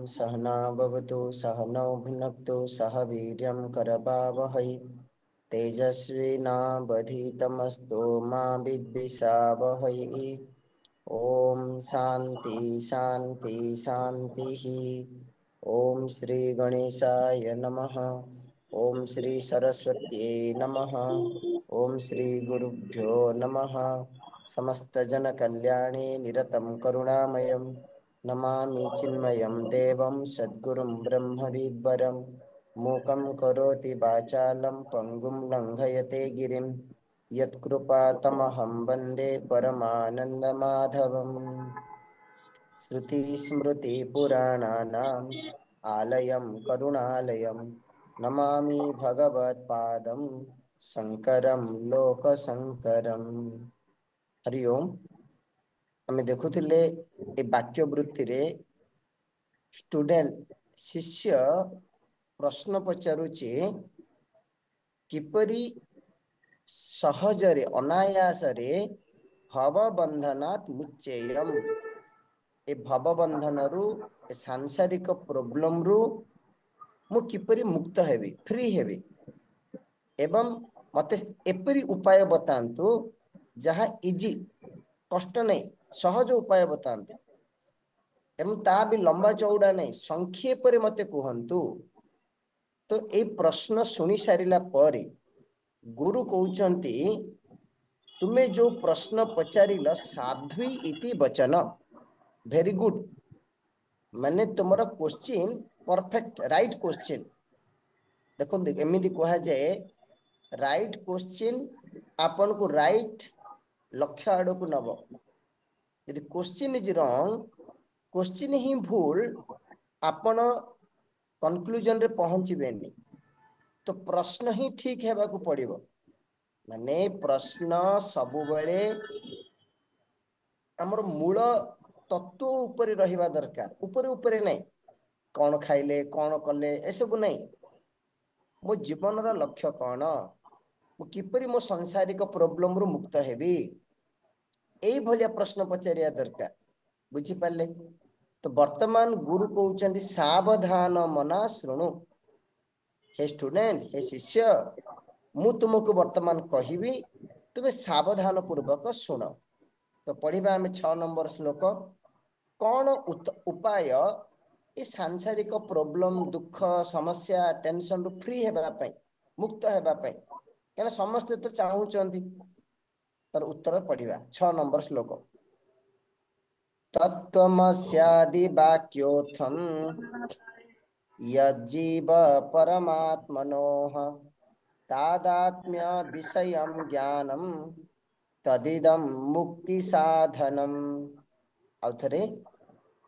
सहना भवतु सहनौ भुनक्तु सह वीर्यं करवावहै तेजस्विनावधीतमस्तु मा विद्विषावहै। ओम शांति शांति शांति। ओम श्री गणेशाय नमः। ओम श्री सरस्वत्यै नमः। ओम श्री गुरुभ्यो नमः। समस्त जन कल्याणे निरतं करुणामयं नमामि चिन्मयं देवं सद्गुरुं ब्रह्मविद्वरं मूकं करोति वाचालं पङ्गुं लङ्घयते गिरिं यत्कृपातमहं वन्दे परमानन्दमाधवम्। श्रुतिस्मृतिपुराणानाम् आलयं करुणालयं नमामि भगवत्पादं शङ्करं लोकशङ्करम्। हरि ओम। आमे देखुथिले ए वाक्य वृत्ति रे स्टूडेंट शिष्य प्रश्न पचारुचे किपरि सहजरे अनायासरे भवबंधनात् मुच्चेयम। ए भवबंधन रु ए सांसारिक प्रॉब्लम रु मु किपरि मुक्त हेबी फ्री हेबी एवं मते एपरि उपाय बतांतु जहा इजी कष्ट नहीं सहज उपाय बतांतु एवं ता भी लंबा चौड़ा नहीं संक्षेप रे मते कहंतु। तो ए प्रश्न सुनी सारिला परे गुरु कहउचंती तुमे जो प्रश्न पचारिल साध्वी इति वचन वेरी गुड माने तुमरा क्वेश्चन परफेक्ट राइट क्वेश्चन। देखो एमिति कहा जाए राइट क्वेश्चन आपन को राइट लक्ष्य आड़ को नब। यदि क्वेश्चन इज रॉन्ग क्वेश्चन ही भूल आपण कंक्लूजन रे पहुंचबेनी। तो प्रश्न ही ठीक हेबा को पड़िबो माने प्रश्न सबु बेले हमर मूल तत्व ऊपर रहिबा दरकार ऊपर ऊपर नहीं कौन खाइले कौन कले एसबू नहीं मो जीवन रा लक्ष्य कौन मु किपरि मो सांसारिक प्रॉब्लम रु मुक्त हेबी एई भलिया प्रश्न पचारिया दरकार बुझी पाले। तो वर्तमान गुरु कहउचंदी सावधान मना शृणु। हे स्टूडेंट हे शिष्य मु तुमको वर्तमान कहिबी तुमे सावधान पूर्वक सुन। तो पढ़िबा आमे 6 नंबर श्लोक कौन उपाय ये सांसारिक प्रॉब्लम दुख समस्या टेंशन रु फ्री हेबा पई मुक्त हेबा पई केना समस्त तो चाहूचंती। तर उत्तर पढ़िबा 6 नंबर श्लोक तत्त्वमस्यादि वाक्योत्थम यज्जीव परमात्मनोः तादात्म्य विषयं ज्ञानम तदिदं मुक्ति साधनम। अवथरे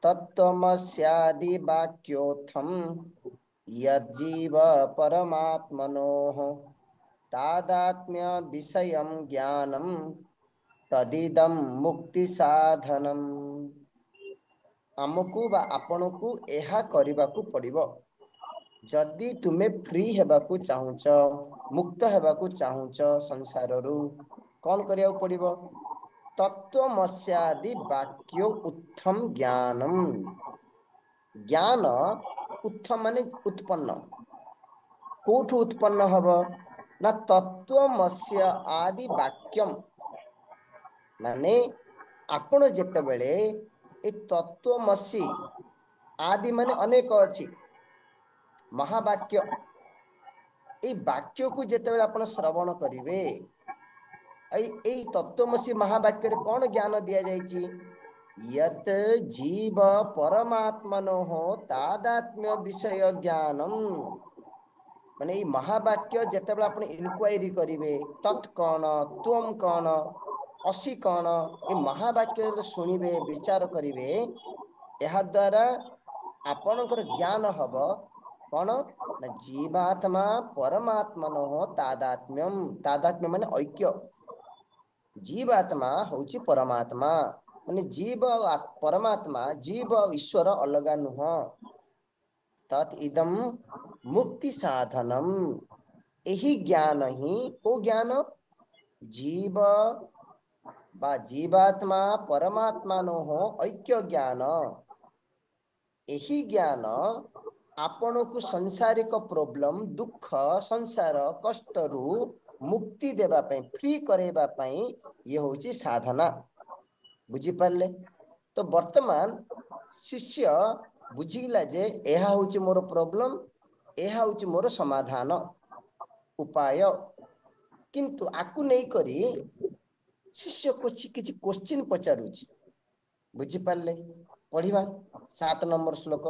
तत्त्वमस्यादि वाक्योत्थम यज्जीव परमात्मनोः तादात्म्य विषयं ज्ञानम तदिदं मुक्ति साधनम। आमको बा आपनको एहा करिबाकू पड़िबो जदि तुमे फ्री हेबाकू चाहूच मुक्त हेबाकू चाहूच संसार रु कौन करिया पड़िबो तत्त्वमस्यादि वाक्यो उत्थम ज्ञानम। ज्ञान उत्थम माने उत्पन्न कोठु उत्पन्न हब ना तत्त्वमस्य आदि वाक्यम माने आपण जेते बेले ए तत्त्वमसि आदि माने अनेक अछि महावाक्य ए वाक्य को जेते बेले आपण श्रवण करिवे ए तत्त्वमसि महावाक्य रे कौन ज्ञान दिया जायछि यत जीव परमात्मनोः तादात्म्य विषय ज्ञानम। माने ई महावाक्य जेते बेले आपण इनक्वायरी करिवे तत् कौन त्वम कौन असी कौन ए महावाक्य शुणिबे विचार करिवे एहा द्वारा आपणकर ज्ञान हब कौन ना जीवात्मा परमात्मनोः तादात्म्यम। तादात्म्य माने ऐक्य जीवात्मा होची परमात्मा माने जीव परमात्मा जीव ईश्वर अलगा नुह तत् इदम मुक्ति साधनम। एही ज्ञान ही को ज्ञान जीव बा जीवात्मा परमात्मा नो हो ऐक्य ज्ञान यही ज्ञान आपण को संसारिक प्रॉब्लम दुख संसार कष्ट रु मुक्ति देबा पई फ्री करेबा पई ये होची साधना बुझी पारले। तो वर्तमान शिष्य बुझिला जे एहा होची मोर प्रॉब्लम एहा होची मोर समाधान उपाय किंतु आकु नहीं करी शिष्य किछि क्वेश्चन पचारुछि बुझी पारले। पढ़िबा 7 नंबर श्लोक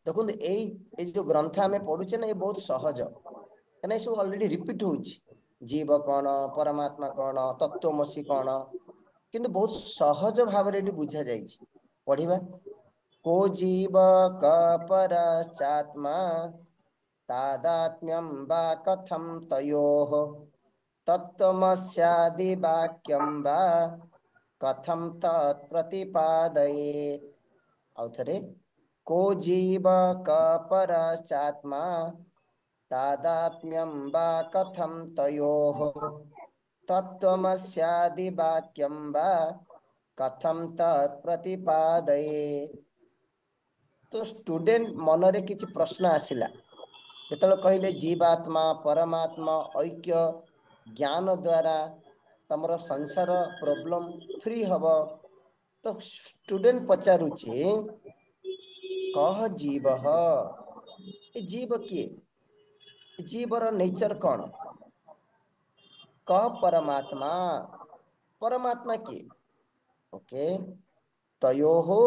देखुन ए जो ग्रंथ आमे पढुचे ना ये बहुत सहज कने सब ऑलरेडी रिपीट होछि जीव कौन परमात्मा कौन तत्वमसी कौन किंतु बहुत सहज भाव रे बुझा जाइछि। पढ़िबा को जीव क परश्चात्मा तादात्म्यं वा कथं तयोः तत्त्वमस्यादि वाक्यं वा कथं तत्प्रतिपादयेत्। औथरे को जीव क परश्चात्मा तादात्म्यं वा कथं तयोः तत्त्वमस्यादि वाक्यं वा कथं तत्प्रतिपादयेत्। तो स्टूडेंट मनरे किछि प्रश्न आसिला जेतले कहले जीवात्मा परमात्मा ऐक्य ज्ञान द्वारा तमरो संसार प्रॉब्लम फ्री हबो। तो स्टूडेंट पचारुछि कह जीव ए जीव किए जीवर नेचर कौन कह परमात्मा परमात्मा किए ओके तयो हो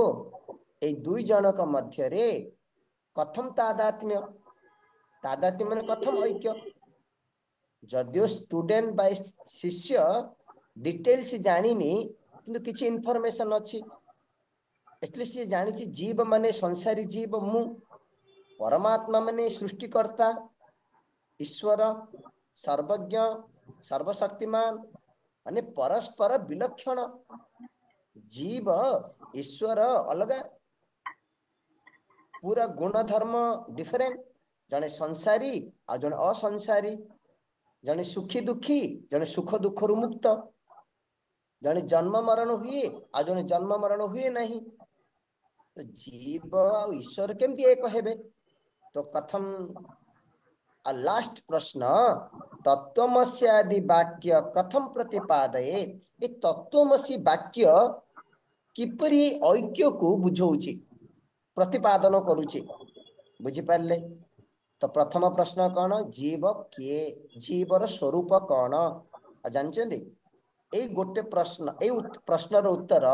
ए दुई जनक मध्य रे कथम तादात्म्य तादात्म्य माने कथम ऐक्य जदियो स्टूडेंट बाय शिष्य डिटेल्स जानिनी किंतु किछि इन्फॉर्मेशन अछि एटलिस्ट ये जानिछि जीव माने संसारी जीव मु परमात्मा माने सृष्टिकर्ता ईश्वर सर्वज्ञ सर्वशक्तिमान माने परस्पर विलक्षण जीव ईश्वर अलग पूरा गुण धर्म डिफरेंट जने संसारी आ जने असंसारी जने सुखी दुखी जने सुख दुख रु मुक्त जने जन्म मरण हुए आ जने जन्म मरण हुए नहीं। तो जीव और ईश्वर केमती एक हेबे तो कथम लास्ट प्रश्न तत्वमस्यादि वाक्य कथम प्रतिपादये ये तत्वमसी वाक्य किपरि ऐक्य को बुझौछि प्रतिपादन करुछि बुझी पारले। तो प्रथम प्रश्न कौन जीव किए जीवर स्वरूप कौन जानते ए गोटे प्रश्न ए प्रश्नर उत्तर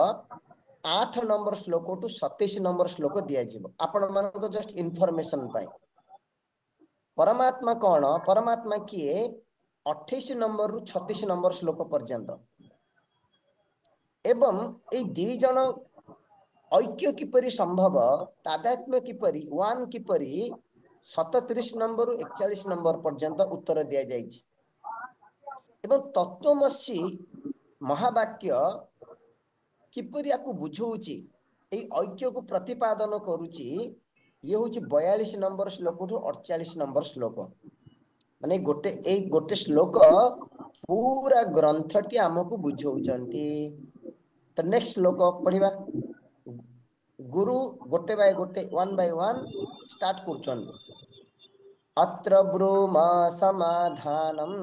8 नंबर श्लोक टू 27 नंबर श्लोक दिया जीव आपण मानको जस्ट इन्फॉर्मेशन पाई परमात्मा कौन परमात्मा किए 28 नंबर रु 36 नंबर श्लोक पर्यंत एवं ए दी जन ऐक्य किपरि संभव तादात्म्य किपरि वन किपरि 37 नंबर 41 नंबर पर्यंत उत्तर दिया जाइछि एवं तत्वमसी महावाक्य किपरि आकु बुझौछि ए ऐक्य को प्रतिपादन करूछि ये होछि 42 नंबर श्लोक टू 48 नंबर श्लोक माने गोटे श्लोक पूरा ग्रंथटी आमको बुझौचंती। तो नेक्स्ट श्लोक पढ़िबा गुरु गोटे बाय गोटे वन बाय वन स्टार्ट करछन अत्र ब्रूम समाधानम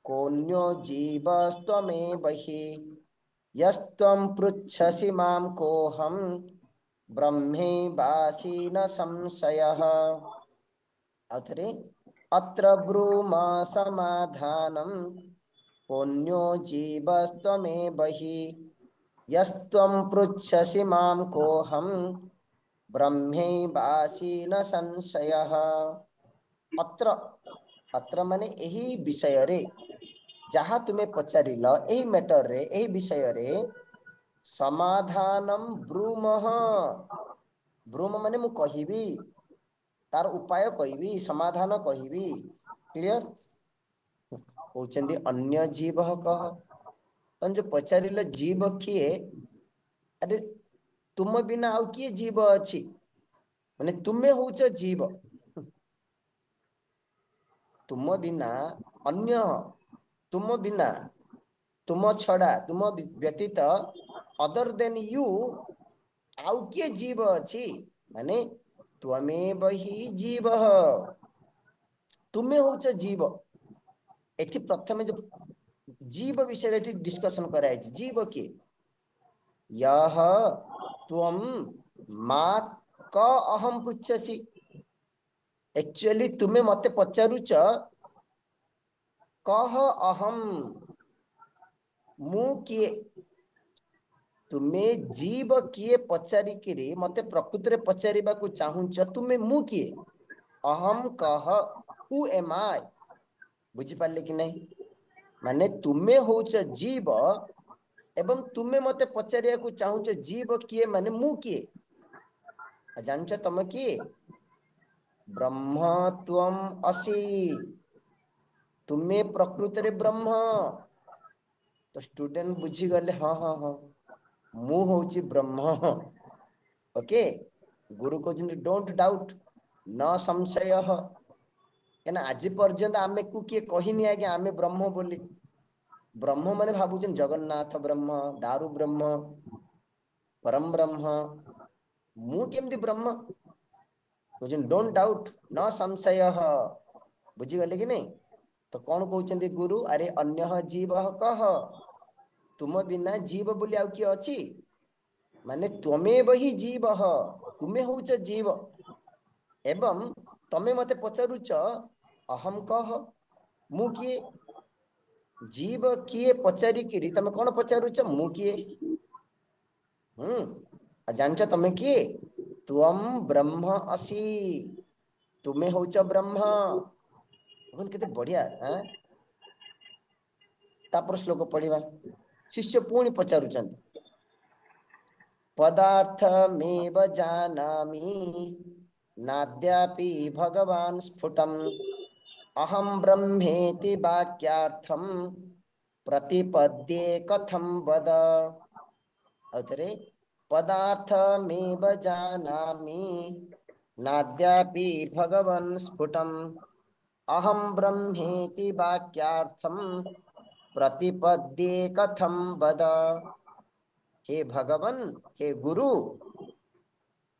कोन्यो जीवस्त्वमे बहि यस्त्वं पृच्छसि मां कोहम ब्रह्मे वासी न संशयः। अथरे अत्र ब्रूम समाधानम कोन्यो जीवस्त्वमे बहि यस्त्वं पृच्छसि मां कोहम ब्रह्मे वासी न संशयः। अत्र अत्र माने एही विषय रे जहा तुम्हें पचारिल एही मैटर रे एही विषय रे समाधानम ब्रूमः ब्रूम माने मु कहिबी तार उपाय कहिबी समाधान कहिबी क्लियर कहउचंदी अन्य जीव कह तन जो पचारिल जीव किए अरे तुम बिना आउ किए जीव अछि माने तुमे होउच जीव तुम बिना अन्य तुम बिना तुम छड़ा तुम व्यतीत अदर देन यू आउ किए जीव अछि माने त्वमेव हि जीवः तुमे होच जीव एठी प्रथमे जो जीव विषय एठी डिस्कशन कराई जीव किए यह त्वम मा क अहम पुच्छसि एक्चुअली तुमे मते पचारुच कह अहम मु किए तुमे जीव किए पचारिकिरी मते प्रकृति पचारिबा को चाहुच तुमे मु किए अहम कह हु एम आई बुझी पारले कि नहीं माने तुमे होच जीव एवं तुमे मते पचारिया को चाहुच जीव किए माने मु किए जानछ तमे किए ब्रह्म त्वम असि तुमे प्रकृति रे ब्रह्म तो स्टूडेंट बुझी गले हाँ हाँ हाँ मु होची ब्रह्म ओके गुरु कहते डोंट डाउट न संशय क्या आज पर्यंत आमे को किए कहनी आज्ञा आमे ब्रह्म बोली ब्रह्म माने भावुन जगन्नाथ ब्रह्म दारु ब्रह्म परम ब्रह्म मु केमती ब्रह्म डोंट डाउट न संशय बुझीगले कि नहीं तो कौन कहते गुरु अरे अन्य जीव कह तुम बिना जीव बोली आउ किए अछि माने त्वमेव हि जीव तुमे होच जीव एवं तमे मते पचारुच अहम कह मु किए जीव किए पचारिकिरी तमे कौन पचारुच मु किए जानछ तमे किए त्वम ब्रह्म असि तुमे होच ब्रह्म केते बढ़िया हां तापर श्लोक पढ़िबा शिष्य पुणी पचारुचंद पदार्थमेव जानामि नाद्यापि भगवान् स्फुटम् अहं ब्रह्मेति वाक्यार्थं प्रतिपद्ये कथं वद अतरे पदार्थमेव जानामि नाद्यापि भगवान् स्फुटम् अहं ब्रह्मेति वाक्यार्थं प्रतिपद्ये कथं वद हे भगवान हे गुरु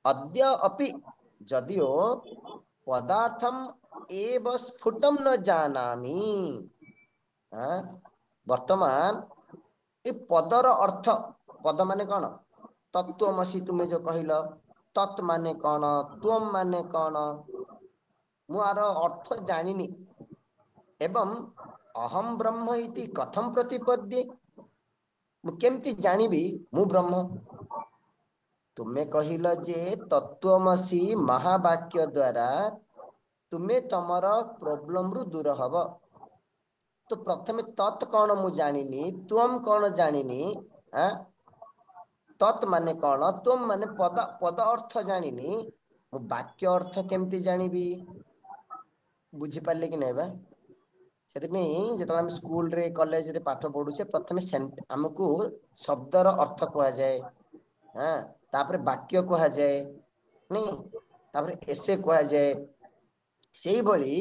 अद्य अपि जदियो पदार्थम एव स्फुटम न जानामि वर्तमान ए पदर अर्थ पद माने कौन तत्वमसि तुम्हें जो कहल तत् माने कौन त्वम माने कौन मु आर अर्थ जानिनी एवं अहम ब्रह्म इति कथम प्रतिपद्ये मु केमती जानिबी मु ब्रह्म तुम्हें कहिल जे तत्वमसि महावाक्य द्वारा तुम्हें तमर प्रोब्लेम रु दूर हब तो प्रथमे तत् कौन मु जानिनी त्वम कौन जानिनी तत् माने कौन त्वम माने पद पद अर्थ जानिनी मु वाक्य अर्थ केमती जानिबी बुझी पारले कि नहीं बा जो आम स्कूल रे कॉलेज रे पाठ पढ़ुचे प्रथमे आमको शब्दर अर्थ कह जाए हाँ तापर वाक्य कह जाए नहीं तापर एसे कह जाए से भली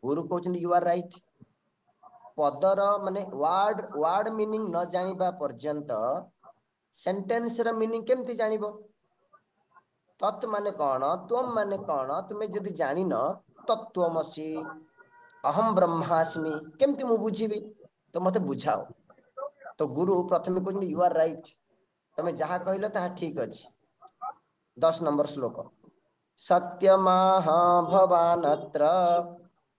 गुरु कहते यू आर राइट पदर माने वर्ड वर्ड मीनिंग न जानिबा पर्यंत सेंटेंस र मीनिंग केमती जानिबो तत् माने कौन त्वम माने कौन तुम्हें जदि जानिन तत्वमसि अहम ब्रह्मास्मि केमती मु बुझीबी तो मते बुझाओ तो गुरु प्रथमे कहते यू आर राइट तमे जहाँ कहल ताहा ठीक अछि 10 नंबर श्लोक सत्यमाह भवानत्र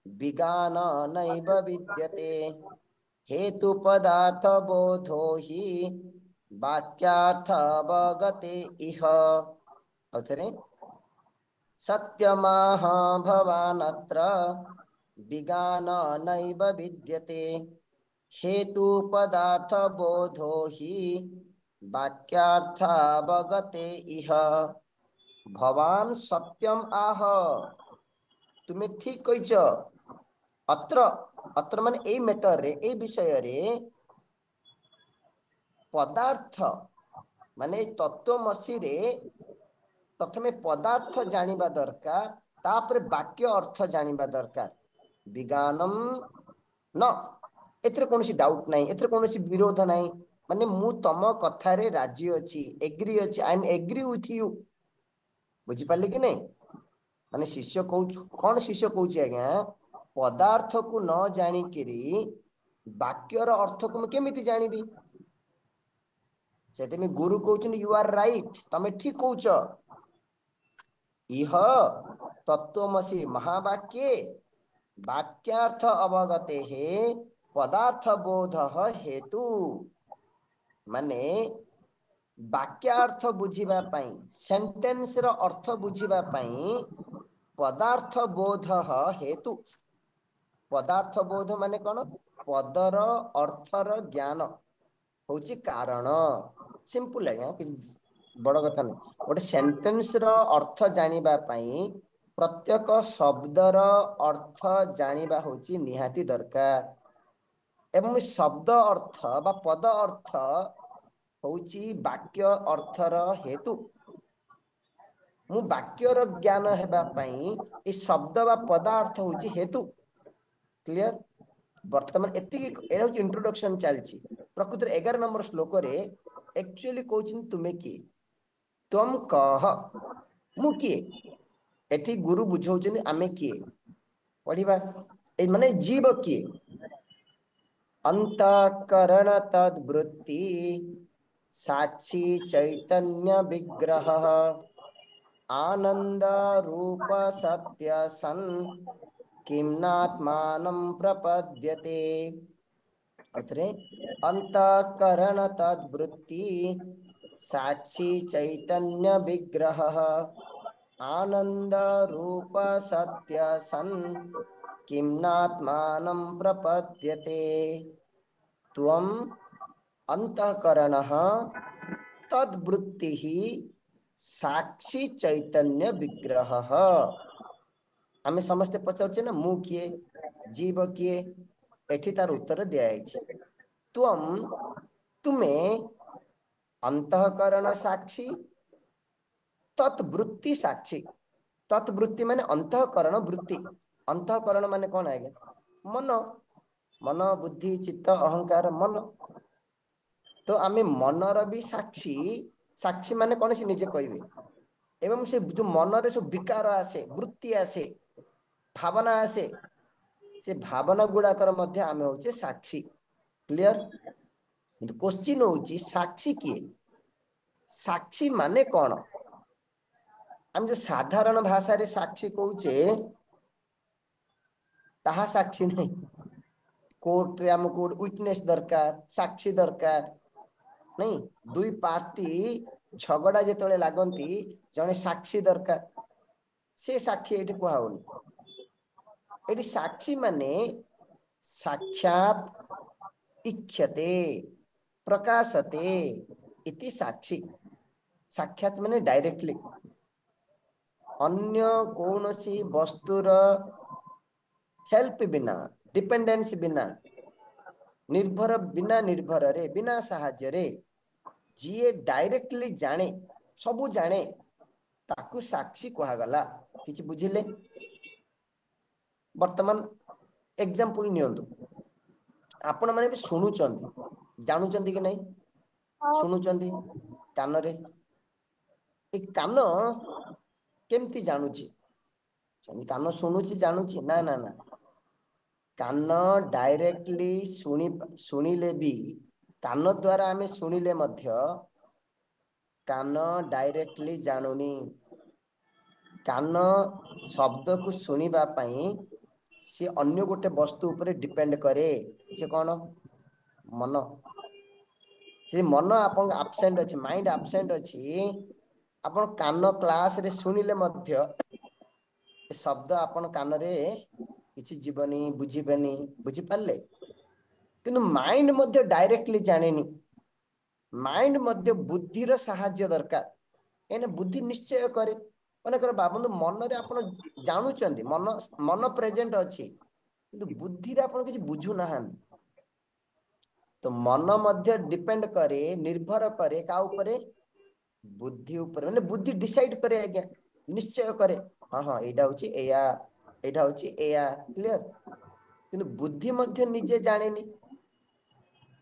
विगान नैव विद्यते हेतु पदार्थ बोधो हि वाक्यार्थावगते इह अथरे सत्यमाह भवानत्र विगान नैव विद्यते हेतु पदार्थ बोधो हि वाक्यार्थावगते इह भवान सत्यम आह तुम्हें ठीक कहिच अत्र अत्र माने ए मैटर रे ए विषय रे पदार्थ माने तत्वमसि रे प्रथमे पदार्थ जानिबा दरकार तापर वाक्य अर्थ जानिबा दरकार विज्ञानम न एथरे कोनोसी डाउट नाही एथरे कोनोसी विरोध नाही माने मु तम कथारे राजी अछि, एग्री अछि, I am agree with you. बुझी पाले कि नहीं? माने शिष्य कहू कौन शिष्य कहूची आज्ञा पदार्थ को न जानी किरी वाक्यर अर्थ को मैं केमिति जानिबी? सेते में गुरु कहउछन यू आर राइट, तमे ठीक कहउछ। इह तत्वमसि महावाक्ये वाक्यार्थ अवगते हे पदार्थ बोध हेतु। माने वाक्यार्थ बुझिबा पई, सेंटेंस रो अर्थ बुझिबा पई पदार्थ बोध हेतु। पदार्थ बोध माने कौन? पदर अर्थर ज्ञान होची कारण। सिंपल है, कि बड़ कथा नहीं। गोटे सेंटेंस रो अर्थ जानिबा पई प्रत्येक शब्दर अर्थ जानिबा होची निहाती दरकार। एवं शब्द अर्थ बा पद अर्थ होची वाक्य अर्थर हेतु। मु वाक्यर ज्ञान हेबा पई ए शब्द बा पदार्थ होची हेतु। क्लियर? वर्तमान एति एटा होची इंट्रोडक्शन चलची। प्रकृति 11 नंबर श्लोक रे एक्चुअली कहउछिन तुमे की तुम कह मु किए। एठी गुरु बुझौछिन आमे किए पढ़िबा। ए माने जीव किए? अंतःकरण तद्वृत्ति साक्षी चैतन्य विग्रह आनंद रूप सत्य सन किम्नात्मानं प्रपद्यते। अत्रे अंतःकरण तद्वृत्ति साक्षी चैतन्य विग्रह आनंद रूप सत्य सन किम्नात्मानं प्रपद्यते। त्वं अंतःकरणः तद्वृत्ति साक्षी चैतन्य विग्रह। आमे समस्ते पचारुचे ना मु किए, जीव किए? एठी तार उत्तर दिया त्वं तुमे अंतःकरण साक्षी तत्वृत्ति साक्षी। तत्वृत्ति माने अंतःकरण वृत्ति। अंतःकरण माने कौन आएगा? मन। मन बुद्धि चित्त अहंकार मन। तो आमे मनर भी साक्षी। साक्षी माने कौन से निजे कहबे। एवं से जो मन रे सब विकार आसे, वृत्ति आसे, भावना आसे, से भावना गुड़ाकर मध्य आमे होचे साक्षी। क्लियर? क्वेश्चन होची साक्षी किए? साक्षी माने कौन? हम जो साधारण भाषा रे साक्षी कहूचे ताहा साक्षी नहीं। कोर्ट रे हमको विटनेस दरकार, साक्षी दरकार नहीं। दुई पार्टी झगड़ा जेतले लागंती जने साक्षी दरकार। से साक्षी एठी कहउनी। एठी साक्षी माने साक्षात इख्यते प्रकाशते इति साक्षी। साक्षात माने डायरेक्टली अन्य कौनसी वस्तुर हेल्प बिना, डिपेंडेंस बिना, निर्भर बिना, निर्भर रे बिना साहाय्य रे जी डायरेक्टली जाने, सबू जाने, ताकू साक्षी कहागला। किछि बुझिले? वर्तमान एग्जांपल नियंतु। आपण माने भी सुनुचंदी, जानुचंदी कि नहीं? सुनुचंदी कान रे। ए कान केमती जानुची? कान शुणुची जानुची? ना ना ना। कान डायरेक्टली शुणिले भी, कान द्वारा आमे शुणिले मध्य कान डायरेक्टली जानुनी। कान शब्द को शुणिबा पई से अन्य गोटे वस्तु उपरे डिपेंड करे। से कौन? मन। से मन आपन एब्सेंट अछि, माइंड एब्सेंट अछि, आपन कान क्लास रे शुणिले मध्य शब्द आपन कान रे किछि जीवनी, बुझिबेनी। बुझि पाले? किंतु माइंड मध्य डायरेक्टली जानेनी। माइंड मध्य बुद्धिर साहाय्य दरकार। एने बुद्धि निश्चय करे। माने कर बाबंदु मन रे आपन जानुचंदी, मन मन प्रेजेंट अछि, किंतु बुद्धि रे आपन किछि बुझु नाहन। तो मन मध्य डिपेंड करे, निर्भर करे का ऊपरे? बुद्धि ऊपर। माने बुद्धि डिसाइड करे आज्ञा, निश्चय करे हाँ हाँ एटा होची एया, एटा होची एया। क्लियर? किंतु बुद्धि मध्य निजे जानेनी।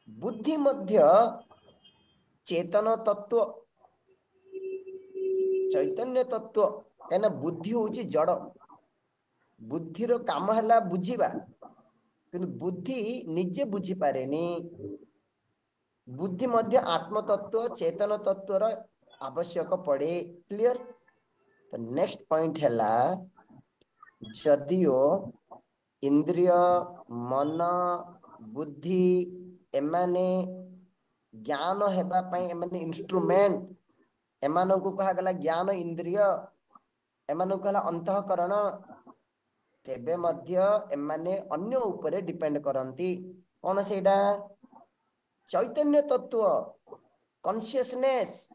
बुद्धि मध्य चेतन तत्व चैतन्य तत्व कहना बुद्धि हूँ जड़ बुद्धिर काम है बुझा कि बुद्धि निजे बुझी पारे बुद्धि मध्य आत्मतत्व चेतन तत्वर आवश्यक पड़े क्लियर तो नेक्स्ट पॉइंट है जदिओ इंद्रिय मन बुद्धि एमाने ज्ञान हेबा पई एमाने इंस्ट्रूमेंट एमानों को कहा गला ज्ञान इंद्रिय एमानों कहला अंतःकरण तेबे मध्य एमाने अन्य ऊपर डिपेंड करंती कौन सेटा चैतन्य तत्व कॉन्शियसनेस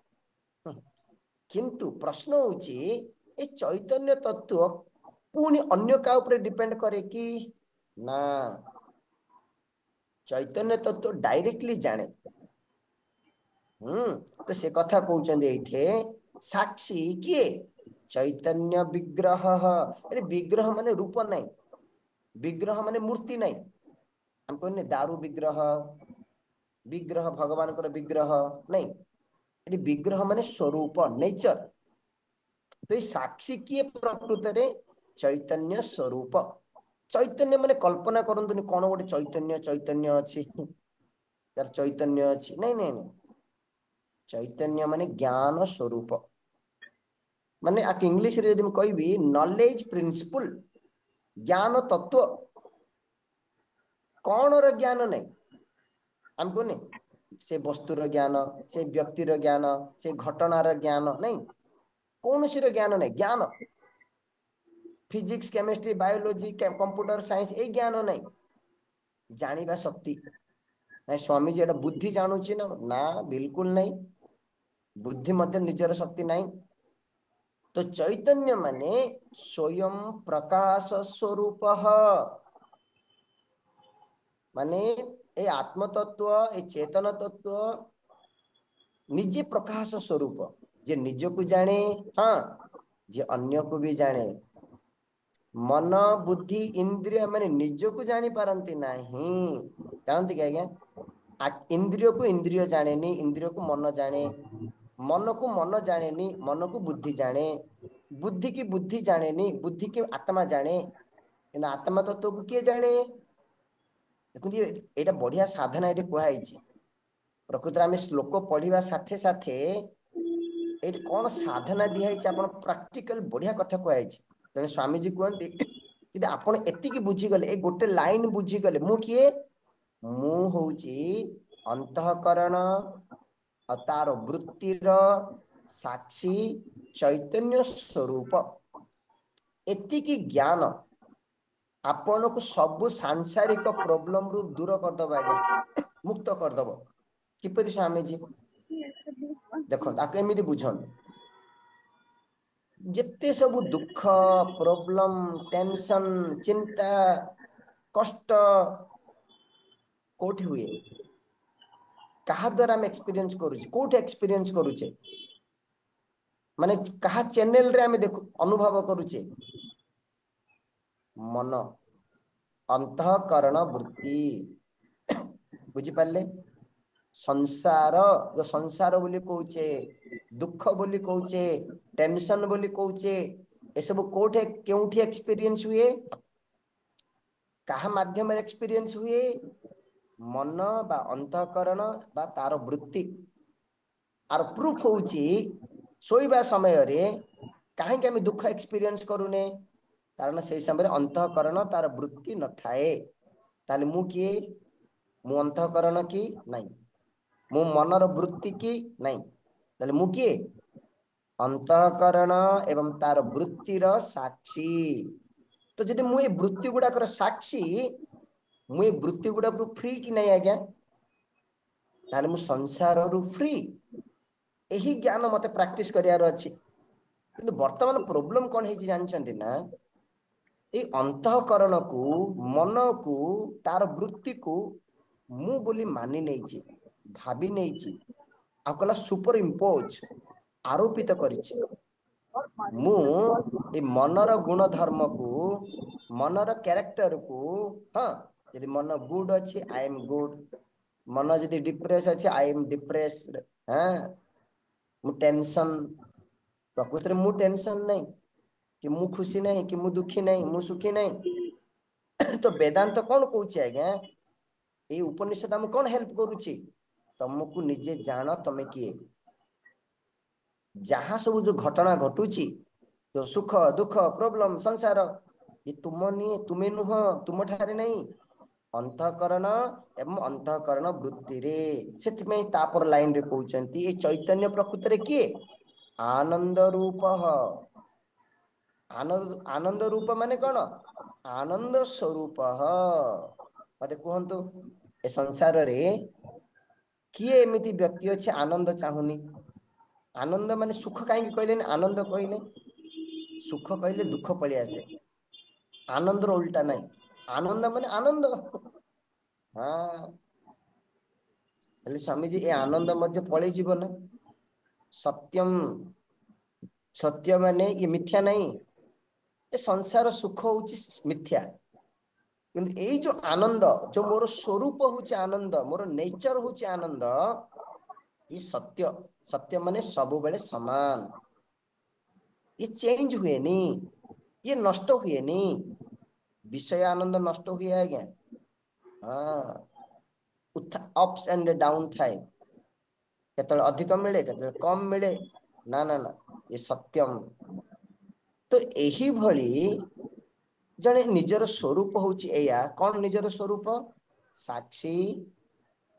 किंतु प्रश्न होची ए चैतन्य तत्व पुणी अन्य का ऊपर डिपेंड करे कि ना चैतन्य तत्व डायरेक्टली जाने तो से कथा कहउचंदी एठे साक्षी किए चैतन्य विग्रह अरे विग्रह माने रूप नहीं विग्रह माने मूर्ति नहीं हम कहने दारू विग्रह विग्रह भगवान कर विग्रह नहीं ये विग्रह माने स्वरूप नेचर तो ये साक्षी किए प्रकृत रे चैतन्य स्वरूप चैतन्य माने कल्पना करंतुनी कौन गोटे चैतन्य चैतन्य अच्छी तार चैतन्य अच्छी नहीं नहीं नहीं चैतन्य माने ज्ञान स्वरूप माने आक इंग्लिश रे यदि कहबी नॉलेज प्रिंसिपल ज्ञान तत्व कौन र ज्ञान नहीं हमको नहीं से वस्तुर ज्ञान से व्यक्तिर ज्ञान से घटनार ज्ञान नहीं कौन सी ज्ञान नहीं ज्ञान physics chemistry biology computer science ए ज्ञान नहीं जानिबा शक्ति नहीं स्वामी जी एटा बुद्धि जानुची ना बिल्कुल नहीं बुद्धि मध्य निजर शक्ति नहीं तो चैतन्य माने स्वयं प्रकाश स्वरूप माने ए आत्मतत्व ए चेतन तत्व निजे प्रकाश स्वरूप जे निज को जाने हाँ जे अन्य को भी जाने मन बुद्धि इंद्रिय माने निज को जानी पारंती नहीं जानती क्या आज्ञा इंद्रिय को इंद्रिय जाने नी इंद्रिय को मन जाने मन को मन जाने नी मन को बुद्धि जाने बुद्धि की बुद्धि जाने नी बुद्धि की आत्मा जाने आत्मा तत्व को किए जाने देखो ये बढ़िया साधना ये कहुई प्रकृत आम श्लोक पढ़ा साथे साथे ये कौन साधना दिखाई आप प्राक्टिकल बढ़िया कथा कहुई तेणु स्वामीजी कहते जी आपड़ एति बुझीगले ये गोटे लाइन बुझीगले मु किए मु हूँ अंतःकरण तार वृत्तिर साक्षी चैतन्य स्वरूप एतिकी ज्ञान आपण को सब सांसारिक प्रॉब्लम रु दूर करदब आज्ञा मुक्त करदब किपरि स्वामी जी देखो एमती बुझंतु जिते सब दुख प्रॉब्लम टेंशन चिंता कष्ट कोठी हुए कहा द्वारा हम एक्सपीरियंस करूचे कोठी एक्सपीरियंस करूचे माने कहा चैनल रे हम देखु अनुभव करूचे मन अंतःकरण वृत्ति बुझी पाले संसार जो संसार बोली कहूचे दुख बोली कहूचे टेंशन बोली कहूचे ए सब कोठे केउठी एक्सपीरियंस हुए कहा माध्यम एक्सपीरियंस हुए मन बा अंतःकरण बा तार वृत्ति आर प्रूफ होउची सोइबा समय रे काहे हम दुख एक्सपीरियंस करूने कारण से समय अंतःकरण तार वृत्ति न थाए ताले मु किए मु अंतःकरण की नहीं मु मनर वृत्ति की नहीं ताले मु किए अंतःकरण एवं तार वृत्तिर साक्षी तो जदि मु वृत्ति गुड़ाकर साक्षी मु वृत्ति गुड़ाक फ्री कि नहीं आज्ञा ताले मु संसार रु फ्री यही ज्ञान मते प्रैक्टिस करियार अछि किंतु वर्तमान प्रॉब्लम कौन है जानचंती ना ये अंतःकरण को मन को तार वृत्ति को मु बोली मानि नहीं भाभी नहीं आकला सुपर इम्पोज आरोपित करिछि मु ए मनर गुण धर्म को मनर कैरेक्टर को हाँ यदि मन गुड अच्छी आई एम गुड मन यदि डिप्रेस अच्छी आई एम डिप्रेस्ड हाँ मु टेंशन प्रकृति में मु टेंशन नहीं कि मु खुशी नहीं कि मु दुखी नहीं मु सुखी नहीं तो वेदांत कौन कहूँ आज्ञा ये उपनिषद आम कौन हेल्प करुच्ची तुमको निजे जान तमें किए जहाँ सब जो घटना घटुची जो सुख दुख प्रोब्लेम संसार ये तुम नहीं तुम्हें नुह तुम ठारे नहीं अंतःकरण एवं अंतःकरण वृत्ति रे से तापर लाइन रे कहउचंती ये चैतन्य प्रकृति रे किए आनंद रूप आनंद आनंद रूप माने कौन आनंद स्वरूप मते कहंतु ए संसार रे किए एमिति व्यक्ति अच्छे आनंद चाहुनी आनंद माने सुख कहीं कहले आनंद कहले सुख कहले दुख पलि आसे आनंद रो उल्टा नहीं आनंद माने आनंद हाँ हेले स्वामी जी ए आनंद मध्य पलि जीवन सत्यम सत्य माने ये मिथ्या नहीं ए संसार सुख होची मिथ्या किंतु एई जो आनंद जो मोर स्वरूप होची आनंद मोर नेचर होची आनंद ये सत्य सत्य माने सब बेले समान ये चेंज हुए नी ये नष्ट हुए नी विषय आनंद नष्ट हुए आज्ञा हाँ अप्स एंड डाउन थाए केतळे अधिक मिले केतळे कम मिले ना ना ना ये सत्यम तो यही भली जने निजर स्वरूप होची एया कौन निजर स्वरूप साक्षी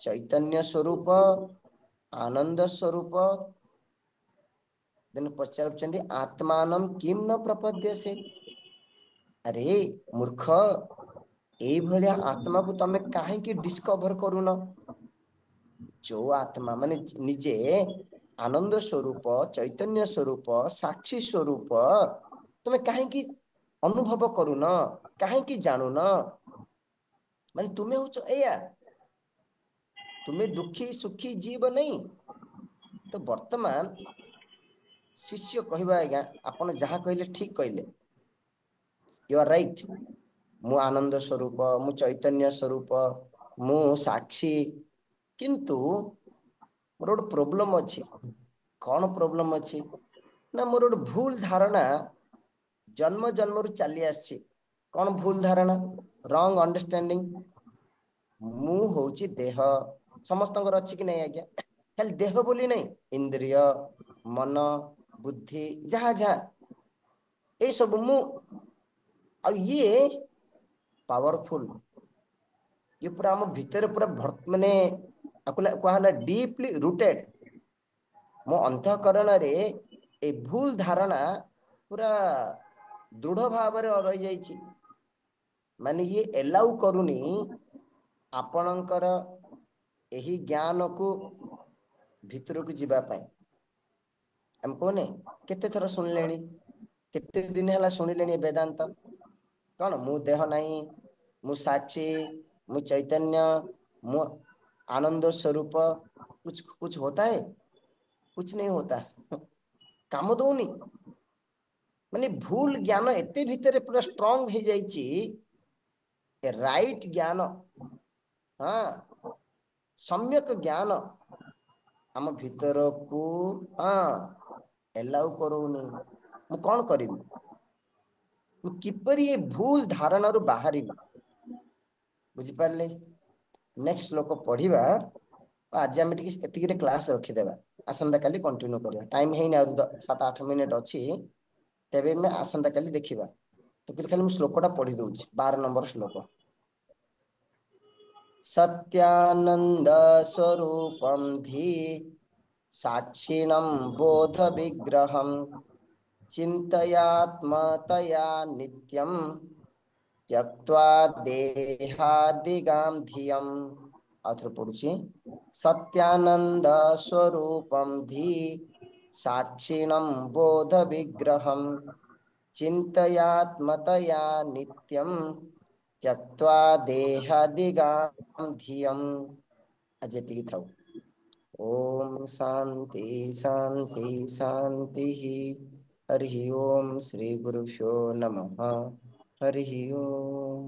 चैतन्य स्वरूप आनंद स्वरूप दिन पचारुचंदी आत्मानं किम न प्रपद्यसे अरे मूर्ख एई भलिया आत्मा को तमे काहे की डिस्कवर करून जो आत्मा माने निजे आनंद स्वरूप चैतन्य स्वरूप साक्षी स्वरूप तुम कहीं अनुभव करून कहीं जानून माने तुम्हें हो एया तुम्हें दुखी सुखी जीव नहीं तो वर्तमान शिष्य कहवा आज्ञा आपण जहाँ कहले ठीक कहले यू आर राइट मु आनंद स्वरूप मु चैतन्य स्वरूप मु साक्षी किंतु मोर गोटे प्रोब्लेम अच्छी कौन प्रोब्लेम अच्छी ना मोर गोटे भूल धारणा जन्म जन्म रु चली आसी कौन भूल धारणा रंग अंडरस्टैंडिंग मु होची देह समस्तଙ୍କର ଅଛି कि नहीं आज्ञा खाली देह बोली नहीं इंद्रिय मन बुद्धि जहाँ जहाँ ये सब मु ये पावरफुल ये पूरा आम भितर पूरा माने कहला डीपली रूटेड मो अंतःकरण रे ए भूल धारणा पूरा दृढ़ भाव रही जाइछि माने ये एलाउ करूनी आपणकर एही ज्ञान को भितर को जीवा पाए हम कहने केते थर सुनले केते दिन है शुणिले वेदांत कौन मु देह नहीं मु साक्षी मु चैतन्य मु आनंद स्वरूप कुछ होता है कुछ नहीं होता काम दौनी माने भूल ज्ञान एते भितर पूरा स्ट्रांग हो जाइछि राइट ज्ञान हाँ सम्यक ज्ञान आम भितर को हाँ एलाउ करूनी मु कौन करी किपरि ये भूल धारणा रु बाहरी बुझी पारले नेक्स्ट लोक पढ़िबा आज आम टे क्लास रखीदेवा आसंता काली कंटिन्यू करिया टाइम है ना 7-8 मिनिट अच्छी तेबे मैं आसंता काली देखिबा तो खाली श्लोकटा पढ़ी दउछि 12 नंबर श्लोक सत्यानंद स्वरूपम धी साक्षिणं बोध विग्रहं चिंतयात्मतया नित्यं त्यक्त्वा देहादिगां धियं आथर पढ़ुछि सत्यानंद स्वरूपम धी साक्षिणं बोध विग्रहं चिंतयात्मतया नित्यं त्यक्त्वा देहादिगां धियं अजेति थाउ ओम शांति शांति शांति हरि ओम श्री गुरुभ्यो नमः हरि ओम।